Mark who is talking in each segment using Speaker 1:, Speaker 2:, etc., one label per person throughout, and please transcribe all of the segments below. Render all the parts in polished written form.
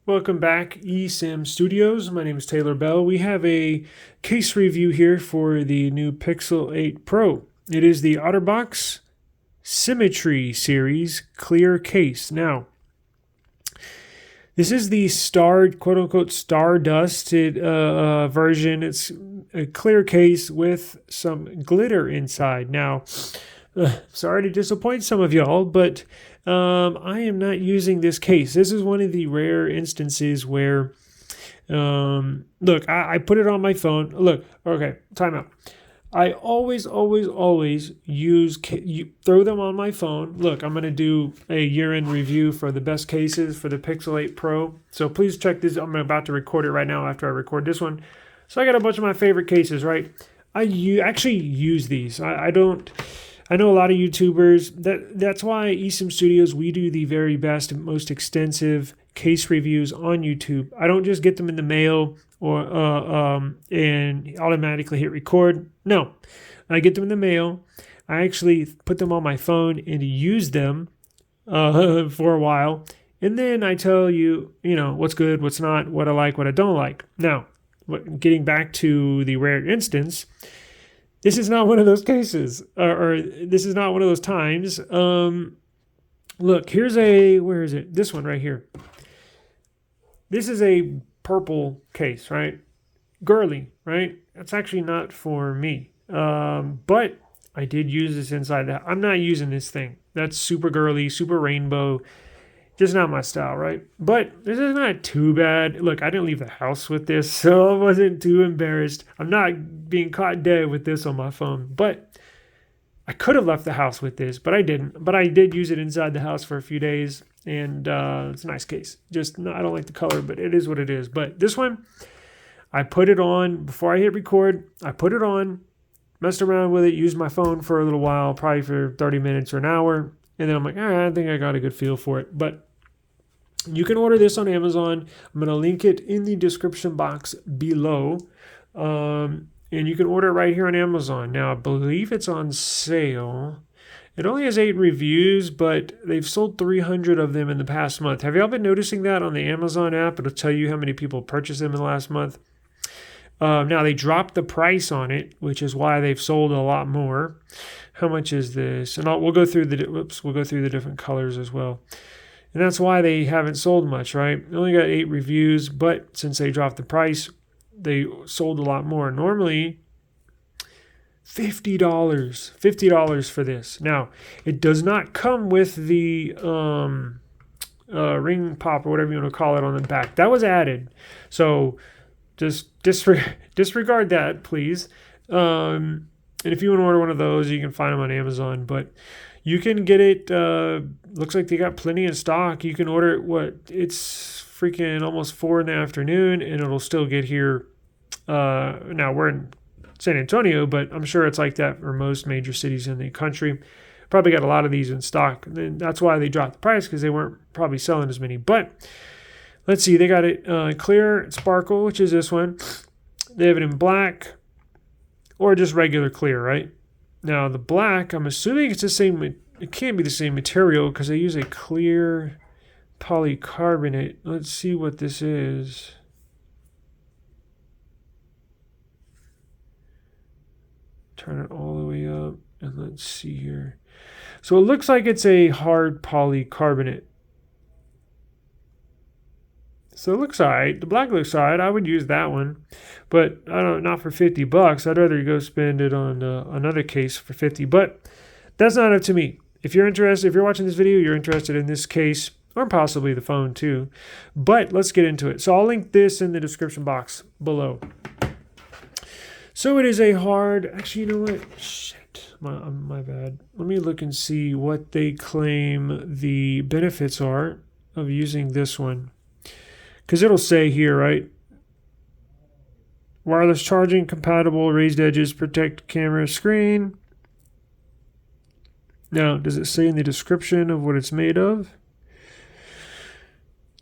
Speaker 1: Welcome back, Sevyn Studios. My name is Taylor Bell. We have a case review here for the new Pixel 8 Pro. It is the OtterBox Symmetry series clear case. Now, this is the quote-unquote STARDUST version. It's a clear case with some glitter inside. Now, sorry to disappoint some of y'all, but I am not using this case. This is one of the rare instances where, look, I put it on my phone. Look, okay, time out. I always use, throw them on my phone. Look, I'm going to do a year-end review for the best cases for the Pixel 8 Pro. So please check this. I'm about to record it right now after I record this one. So I got a bunch of my favorite cases, right? I actually use these. I know a lot of YouTubers. That's why Sevyn Studios, we do the very best and most extensive case reviews on YouTube. I don't just get them in the mail or and automatically hit record. No, I get them in the mail. I actually put them on my phone and use them for a while, and then I tell you, what's good, what's not, what I like, what I don't like. Now, getting back to the rare instance. This is not one of those cases, or this is not one of those times. Look, where is it? This one right here. This is a purple case, right? Girly, right? That's actually not for me. But I did use this inside that. I'm not using this thing. That's super girly, super rainbow. Just not my style, right? But this is not too bad. Look, I didn't leave the house with this, so I wasn't too embarrassed. I'm not being caught dead with this on my phone. But I could have left the house with this, but I didn't. But I did use it inside the house for a few days, and it's a nice case. I don't like the color, but it is what it is. But this one, I put it on before I hit record. I put it on, messed around with it, used my phone for a little while, probably for 30 minutes or an hour. And then I'm like, all right, I think I got a good feel for it. But you can order this on Amazon. I'm going to link it in the description box below. And you can order it right here on Amazon. Now, I believe it's on sale. It only has 8 reviews, but they've sold 300 of them in the past month. Have y'all been noticing that on the Amazon app? It'll tell you how many people purchased them in the last month. Now, they dropped the price on it, which is why they've sold a lot more. How much is this? And we'll go through the different colors as well. And that's why they haven't sold much, right? They only got 8 reviews, but since they dropped the price, they sold a lot more. Normally, $50 for this. Now, it does not come with the ring pop or whatever you want to call it on the back. That was added. So just disregard that, please. And if you want to order one of those, you can find them on Amazon. But you can get it. Looks like they got plenty in stock. You can order it. It's freaking almost 4 in the afternoon, and it'll still get here. Now we're in San Antonio, but I'm sure it's like that for most major cities in the country. Probably got a lot of these in stock. And that's why they dropped the price, because they weren't probably selling as many. But let's see. They got it clear sparkle, which is this one. They have it in black or just regular clear, right? Now, the black, I'm assuming it's the same. It can't be the same material because they use a clear polycarbonate. Let's see what this is. Turn it all the way up, and let's see here. So it looks like it's a hard polycarbonate. So it looks all right. The black looks all right. I would use that one, but I don't. Not for $50. I'd rather go spend it on another case for $50. But that's not up to me. If you're interested, if you're watching this video, you're interested in this case, or possibly the phone too. But let's get into it. So I'll link this in the description box below. So it is a hard. Actually, you know what? Shit, my bad. Let me look and see what they claim the benefits are of using this one. Because it'll say here, right? Wireless charging, compatible, raised edges, protect camera screen. Now, does it say in the description of what it's made of?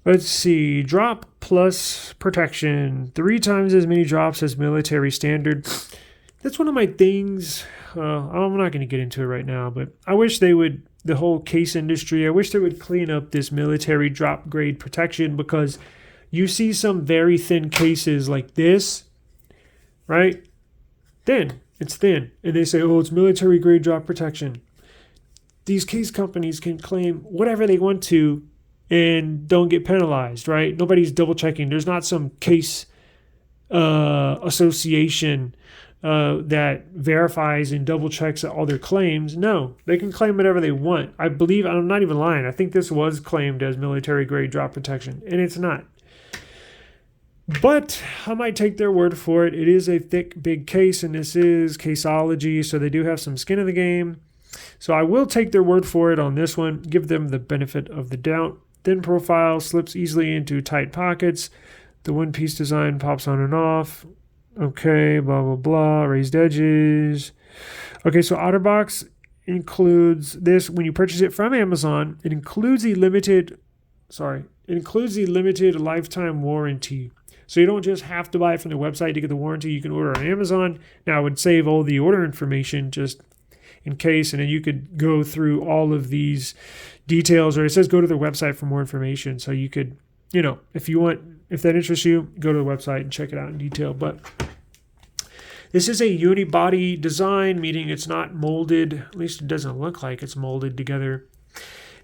Speaker 1: Let's see. Drop plus protection. 3 times as many drops as military standard. That's one of my things. I'm not going to get into it right now, but I wish they would, the whole case industry, I wish they would clean up this military drop grade protection, because You see some very thin cases like this, right? Thin. It's thin. And they say, oh, it's military grade drop protection. These case companies can claim whatever they want to and don't get penalized, right? Nobody's double checking. There's not some case association that verifies and double checks all their claims. No, they can claim whatever they want. I believe, I'm not even lying, I think this was claimed as military grade drop protection, and it's not. But I might take their word for it. It is a thick, big case, and this is Caseology, so they do have some skin in the game. So I will take their word for it on this one, give them the benefit of the doubt. Thin profile, slips easily into tight pockets. The one-piece design pops on and off. Okay, blah, blah, blah, raised edges. Okay, so OtterBox includes this. When you purchase it from Amazon, it includes the limited lifetime warranty. So you don't just have to buy it from the website to get the warranty. You can order on Amazon. Now, I would save all the order information just in case, and then you could go through all of these details, or it says go to their website for more information. So you could, if that interests you, go to the website and check it out in detail. But this is a unibody design, meaning it's not molded. At least it doesn't look like it's molded together.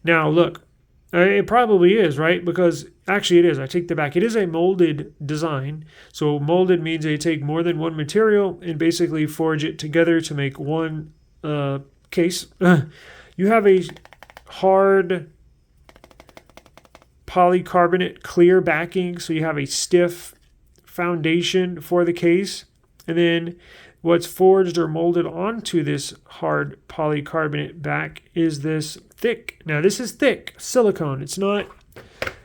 Speaker 1: Now, look, it probably is, right? Because actually it is. I take that back. It is a molded design. So molded means they take more than one material and basically forge it together to make one case. You have a hard polycarbonate clear backing, so you have a stiff foundation for the case, and then what's forged or molded onto this hard polycarbonate back is this thick. Now this is thick silicone. It's not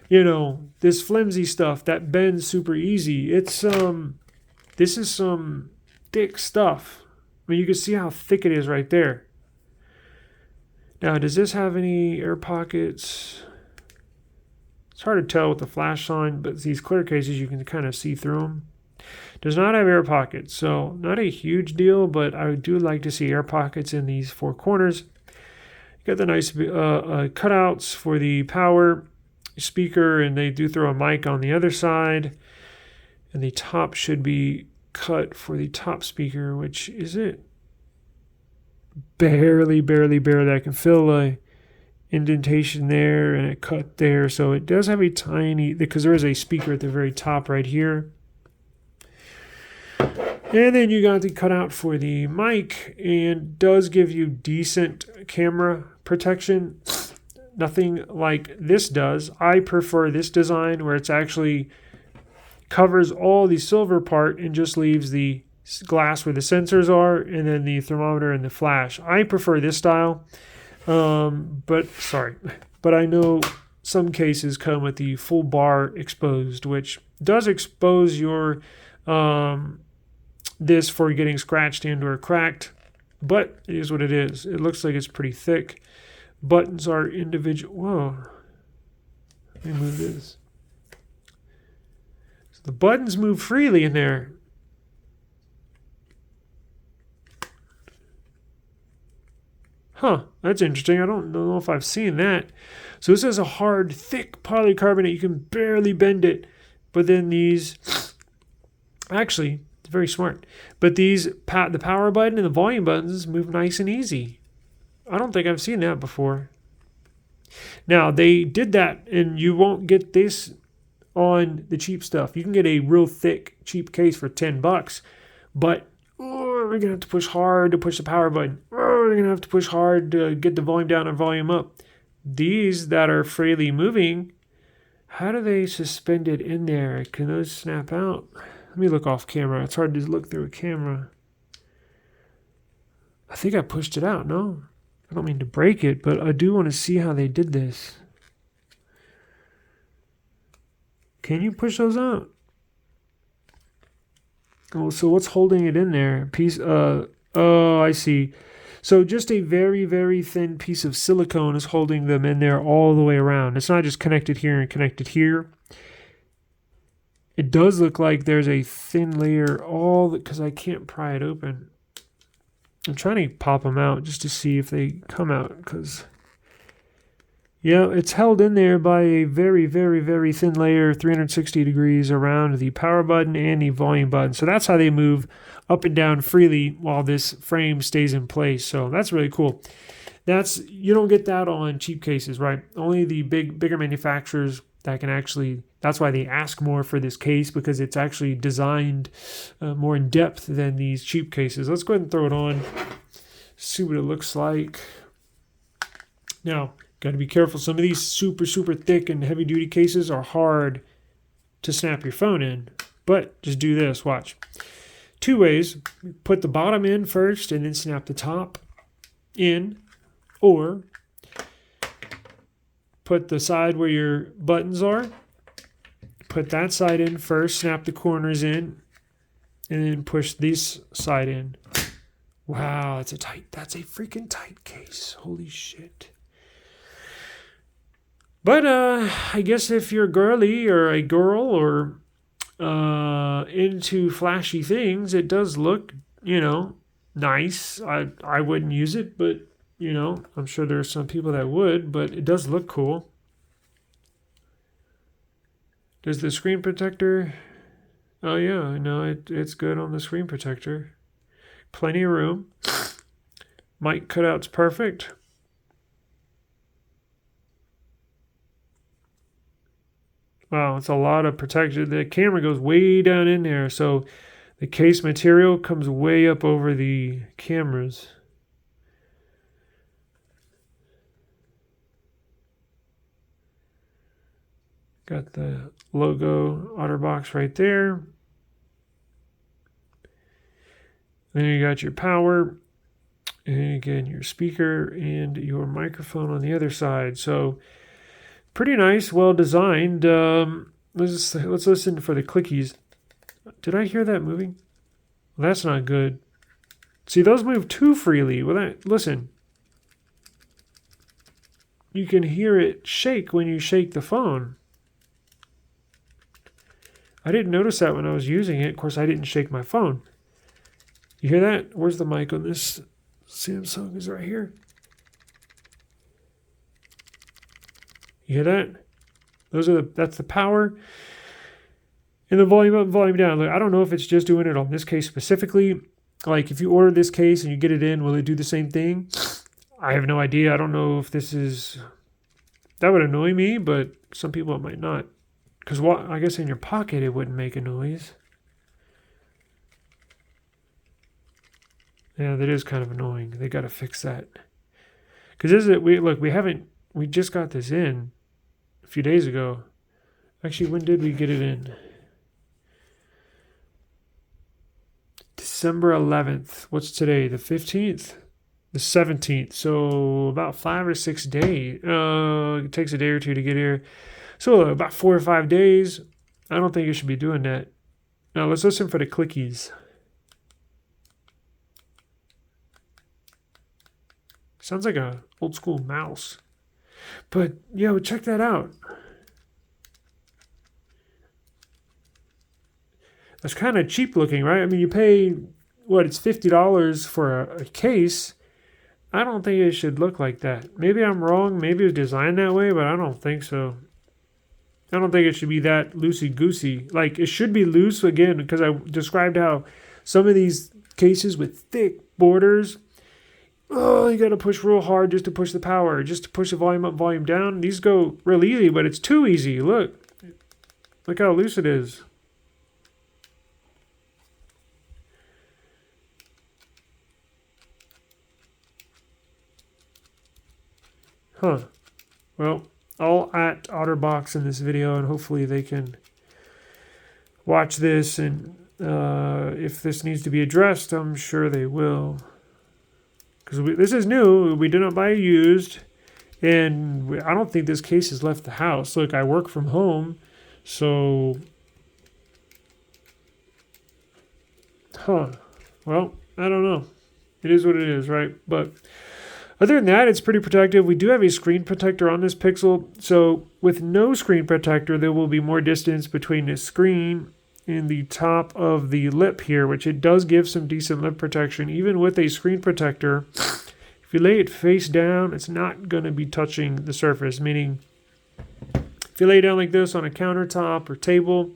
Speaker 1: this flimsy stuff that bends super easy. It's this is some thick stuff. I mean, you can see how thick it is right there. Now, does this have any air pockets? It's hard to tell with the flash on, but these clear cases, you can kind of see through them. Does not have air pockets, so not a huge deal, but I do like to see air pockets in these four corners. You got the nice cutouts for the power speaker, and they do throw a mic on the other side. And the top should be cut for the top speaker, which is it? Barely. I can feel a indentation there and a cut there. So it does have a tiny, because there is a speaker at the very top right here. And then you got the cutout for the mic, and does give you decent camera protection. Nothing like this does. I prefer this design where it's actually covers all the silver part and just leaves the glass where the sensors are, and then the thermometer and the flash. I prefer this style, but I know some cases come with the full bar exposed, which does expose your this for getting scratched and or cracked, but it is what it is. It looks like it's pretty thick. Buttons are individual. Whoa, let me move this. So the buttons move freely in there. Huh, that's interesting. I don't know if I've seen that. So this is a hard, thick polycarbonate. You can barely bend it. But then these, actually, it's very smart. But these, the power button and the volume buttons move nice and easy. I don't think I've seen that before. Now, they did that, and you won't get this on the cheap stuff. You can get a real thick, cheap case for $10, but we're going to have to push hard to push the power button. We're going to have to push hard to get the volume down and volume up. These that are freely moving, how do they suspend it in there? Can those snap out? Let me look off camera. It's hard to look through a camera. I think I pushed it out, no? I don't mean to break it, but I do want to see how they did this. Can you push those out? Oh, so what's holding it in there? Oh, I see. So just a very, very thin piece of silicone is holding them in there all the way around. It's not just connected here and connected here. It does look like there's a thin layer because I can't pry it open. I'm trying to pop them out just to see if they come out, because Yeah, it's held in there by a very, very, very thin layer, 360 degrees around the power button and the volume button. So that's how they move up and down freely while this frame stays in place. So that's really cool. You don't get that on cheap cases, right? Only the bigger manufacturers that can actually, that's why they ask more for this case, because it's actually designed more in depth than these cheap cases. Let's go ahead and throw it on, see what it looks like. Now, got to be careful. Some of these super, super thick and heavy duty cases are hard to snap your phone in, but just do this, watch. Two ways: put the bottom in first and then snap the top in, or put the side where your buttons are, put that side in first, snap the corners in, and then push this side in. Wow, that's a freaking tight case. Holy shit. But I guess if you're girly or a girl or into flashy things, it does look, nice. I wouldn't use it, but, I'm sure there are some people that would, but it does look cool. Does the screen protector... Oh, yeah, no, it's good on the screen protector. Plenty of room. Mic cutout's perfect. Wow, it's a lot of protection. The camera goes way down in there, so the case material comes way up over the cameras. Got the logo OtterBox right there. Then you got your power, and again your speaker and your microphone on the other side. So pretty nice, well designed. Let's listen for the clickies. Did I hear that moving? Well, that's not good. See, those move too freely. Well, listen. You can hear it shake when you shake the phone. I didn't notice that when I was using it. Of course, I didn't shake my phone. You hear that? Where's the mic on this Samsung? Is right here. You hear that? That's the power. And the volume up and volume down. Look, I don't know if it's just doing it on this case specifically. Like if you order this case and you get it in, will it do the same thing? I have no idea. I don't know if this is... That would annoy me, but some people it might not. Because I guess in your pocket it wouldn't make a noise. Yeah, that is kind of annoying. They got to fix that. Because we just got this in a few days ago. Actually, when did we get it in? December 11th. What's today? The 15th? The 17th. So about 5 or 6 days. It takes a day or two to get here. So about 4 or 5 days. I don't think you should be doing that. Now let's listen for the clickies. Sounds like a old school mouse. But, yeah, check that out. That's kind of cheap looking, right? I mean, you pay, it's $50 for a case. I don't think it should look like that. Maybe I'm wrong. Maybe it's designed that way, but I don't think so. I don't think it should be that loosey-goosey. Like, it should be loose, again, because I described how some of these cases with thick borders... Oh, you got to push real hard just to push the power, just to push the volume up, volume down. These go real easy, but it's too easy. Look how loose it is. Huh. Well, I'll at OtterBox in this video, and hopefully they can watch this, and if this needs to be addressed, I'm sure they will. Because this is new. We did not buy used. And I don't think this case has left the house. Look, I work from home. So... Well, I don't know. It is what it is, right? But other than that, it's pretty protective. We do have a screen protector on this Pixel. So with no screen protector, there will be more distance between the screen and the top of the lip here, which it does give some decent lip protection. Even with a screen protector, if If you lay it face down, it's not going to be touching the surface, meaning if you lay it down like this on a countertop or table,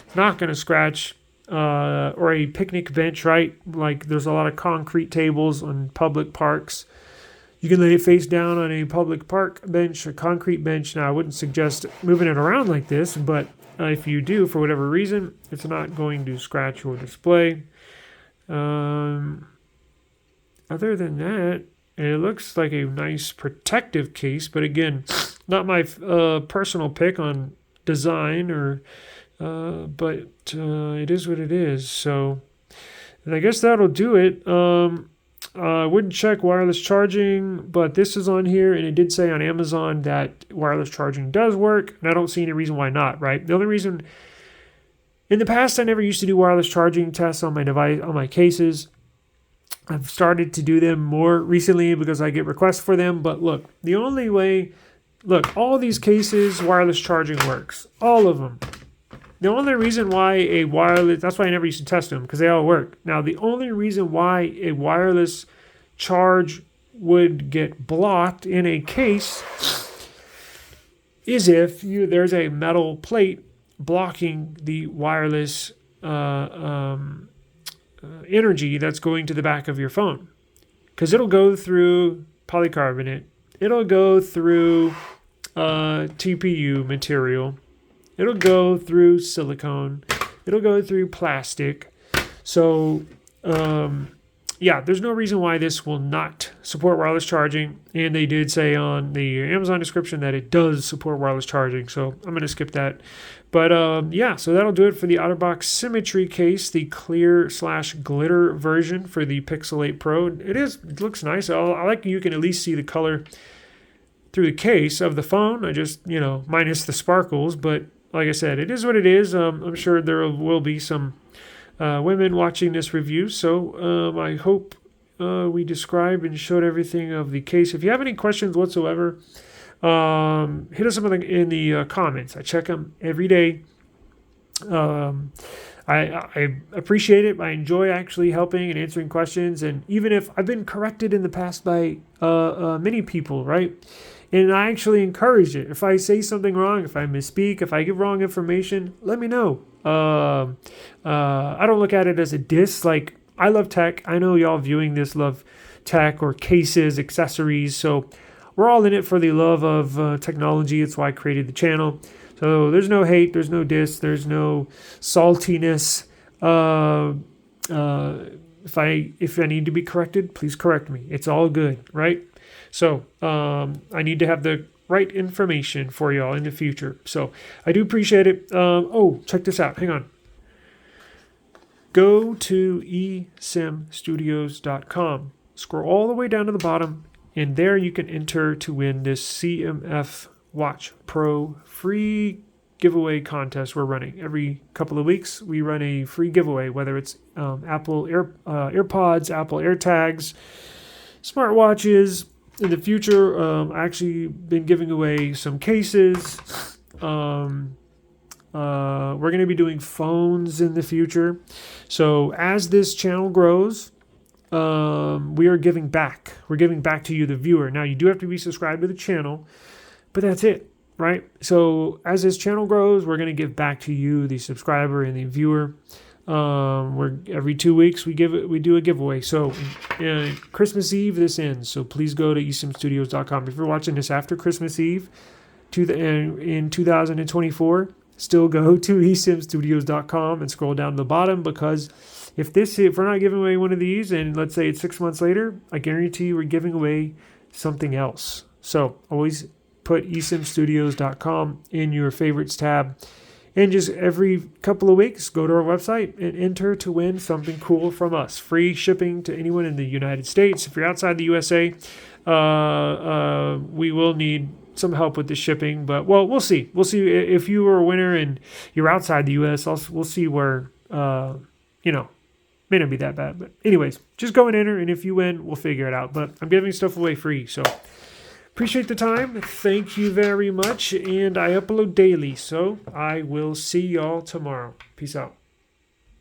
Speaker 1: it's not going to scratch. Or a picnic bench, right? Like there's a lot of concrete tables on public parks. You can lay it face down on a public park bench, a concrete bench. Now, I wouldn't suggest moving it around like this, but if you do, for whatever reason, it's not going to scratch your display. Other than that, it looks like a nice protective case, but again, not my personal pick on design but it is what it is. So, and I guess that'll do it. I wouldn't check wireless charging, but this is on here, and it did say on Amazon that wireless charging does work, and I don't see any reason why not, right? The only reason, in the past, I never used to do wireless charging tests on my device, on my cases. I've started to do them more recently because I get requests for them, but look, all these cases, wireless charging works. All of them. The only reason why that's why I never used to test them, because they all work. Now, the only reason why a wireless charge would get blocked in a case is if there's a metal plate blocking the wireless energy that's going to the back of your phone. Because it'll go through polycarbonate. It'll go through TPU material. It'll go through silicone. It'll go through plastic. So, there's no reason why this will not support wireless charging. And they did say on the Amazon description that it does support wireless charging. So I'm going to skip that. But so that'll do it for the OtterBox Symmetry case, the clear/glitter version for the Pixel 8 Pro. It looks nice. I like you can at least see the color through the case of the phone. I just, minus the sparkles, but like I said, it is what it is. I'm sure there will be some women watching this review, so I hope we described and showed everything of the case. If you have any questions whatsoever, hit us up in the comments. I check them every day. I appreciate it. I enjoy actually helping and answering questions, and even if I've been corrected in the past by many people, right? And I actually encourage it. If I say something wrong, if I misspeak, if I give wrong information, let me know. I don't look at it as a diss. Like, I love tech. I know y'all viewing this love tech or cases, accessories. So we're all in it for the love of technology. It's why I created the channel. So there's no hate. There's no diss. There's no saltiness. If I need to be corrected, please correct me. It's all good, right? So I need to have the right information for y'all in the future. So I do appreciate it. Check this out. Hang on. Go to eSymStudios.com. Scroll all the way down to the bottom, and there you can enter to win this CMF Watch Pro free giveaway contest we're running. Every couple of weeks, we run a free giveaway, whether it's Apple AirPods, Apple AirTags, smartwatches. In the future, I actually been giving away some cases. We're going to be doing phones in the future. So as this channel grows, we are giving back. We're giving back to you, the viewer. Now, you do have to be subscribed to the channel, but that's it, right? So as this channel grows, we're going to give back to you, the subscriber and the viewer. Every 2 weeks we do a giveaway. So Christmas Eve this ends. So please go to eSymStudios.com. If you're watching this after Christmas Eve in 2024, still go to eSymStudios.com and scroll down to the bottom, because if we're not giving away one of these, and let's say it's 6 months later, I guarantee you we're giving away something else. So always put eSymStudios.com in your favorites tab. And just every couple of weeks, go to our website and enter to win something cool from us. Free shipping to anyone in the United States. If you're outside the USA, we will need some help with the shipping. But, we'll see. We'll see if you are a winner and you're outside the US. We'll see where, may not be that bad. But anyways, just go and enter. And if you win, we'll figure it out. But I'm giving stuff away free, so appreciate the time. Thank you very much. And I upload daily, so I will see y'all tomorrow. Peace out.